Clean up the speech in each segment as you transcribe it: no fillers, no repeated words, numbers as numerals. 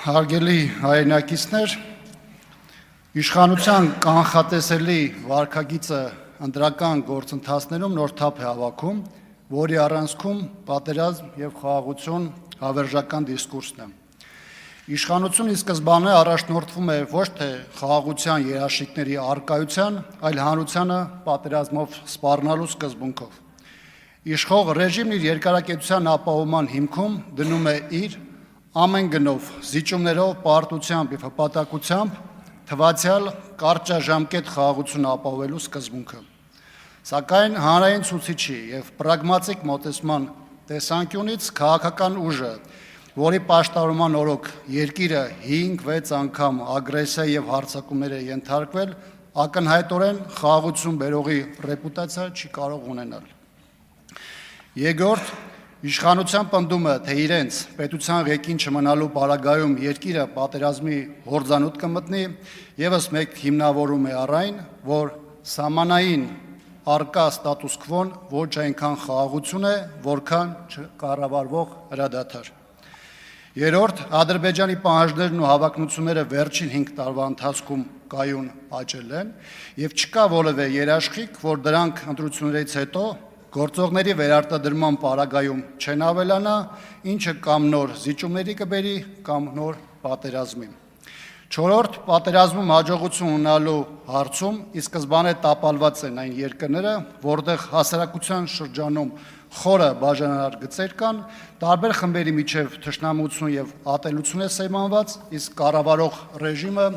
Հարգելի հայրենակիցներ, իշխանության կանխատեսելի վարքագիծը ընտրական գործընթացներում նոր թափ է հավաքում, որի առանցքում պատերազմ և խաղաղություն հավերժական դիսկուրսն է։ Իշխանությունը ի սկզբանե առաջնորդվում է ոչ թե խաղաղության երաշխիքների առկայության, այլ հանրությանը պատերազմով սպառնալու սկզբունքով։ Իշխող ռեժիմն իր երկարակեցության ապահովման հիմքում դնում է իր ամեն գնով, զիջումներով, պարտությամբ և հպատակությամբ թվացյալ կարճաժամկետ խաղաղություն ապահովելու սկզբունքը։ Սակայն հանրային ցուցիչի և պրագմատիկ մոտեցման տեսանկյունից քաղաքական ուժը, որի պաշտպանման օրոք երկիրը 5-6 անգամ ագրեսիա և հարձակումներ է ենթարկվել, ակնհայտորեն խաղաղություն բերողի ռեպուտացիա չի կարող ունենալ։ Երկրորդ, իշխանության պնդումը, թե իրենց պետության ղեկին չմնալու պարագայում երկիրը պատերազմի հորձանուտ կմտնի, ևս մեկ հիմնավորում է առ այն, որ սահմանային առկա ստատուս քվոն ոչ այնքան խաղաղություն է, որքան չկառավարվող հրադադար։ Երրորդ, Ադրբեջանի պահանջներն ու հավակնությունները վերջին 5 տարվա ընթացքում կայուն աճել են, և չկա որևէ երաշխիք, որ դրանք ընտրություններից հետո գործողների վերարտադրման պարագայում չեն ավելանա, ինչը կամ նոր զիջումների կբերի, կամ նոր պատերազմի։ Չորրորդ, պատերազմում հաջողություն ունենալու հարցում ի սկզբանե տապալված են այն երկրները, որտեղ հասարակության շրջանում խորը բաժանարար գծեր կան, տարբեր խմբերի միջև թշնամություն և ատելություն է սերմանված, իսկ կառավարող ռեժիմը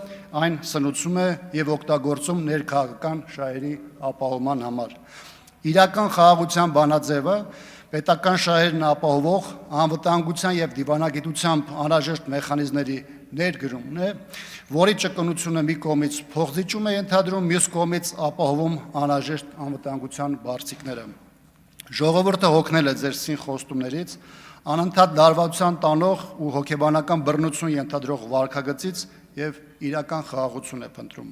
այն սնուցում է և օգտագործում ներքաղաքական շահերի ապահովման համար։ Իրական խաղաղության բանաձևը պետական շահերն ապահովող անվտանգության և դիվանագիտությամբ անհրաժեշտ մեխանիզմների ներդրումն է, որի ճկունությունը մի կողմից փոխզիջում է ենթադրում, մյուս կողմից ապահովում անհրաժեշտ անվտանգության բարձիկները։ Ժողովուրդը հոգնել է ձեր սին խոստումներից, անընդհատ լարվածության տանող ու հոգեբանական բռնություն ենթադրող վարքագծից և իրական խաղաղություն է փնտրում։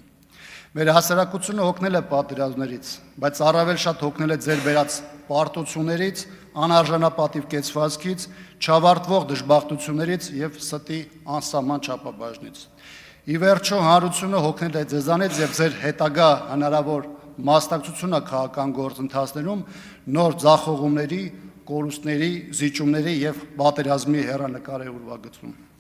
Մեր հասարակությունը հոգնել է պատերազմներից, բայց առավել շատ հոգնել է ձեր բերած պարտություններից, անարժանապատիվ կեցվածքից, չավարտվող դժբախտություններից և ստի անսահման չափաբաժնից։ Ի վերջո հանրությունը հոգնել է ձեզանից և ձեր հետագա հնարավոր մասնակցությունը քաղաքական գործընթացներում նոր ձախողումների, կորուստների, զիջումների և պատերազմի հեռանկար է ուրվագծում։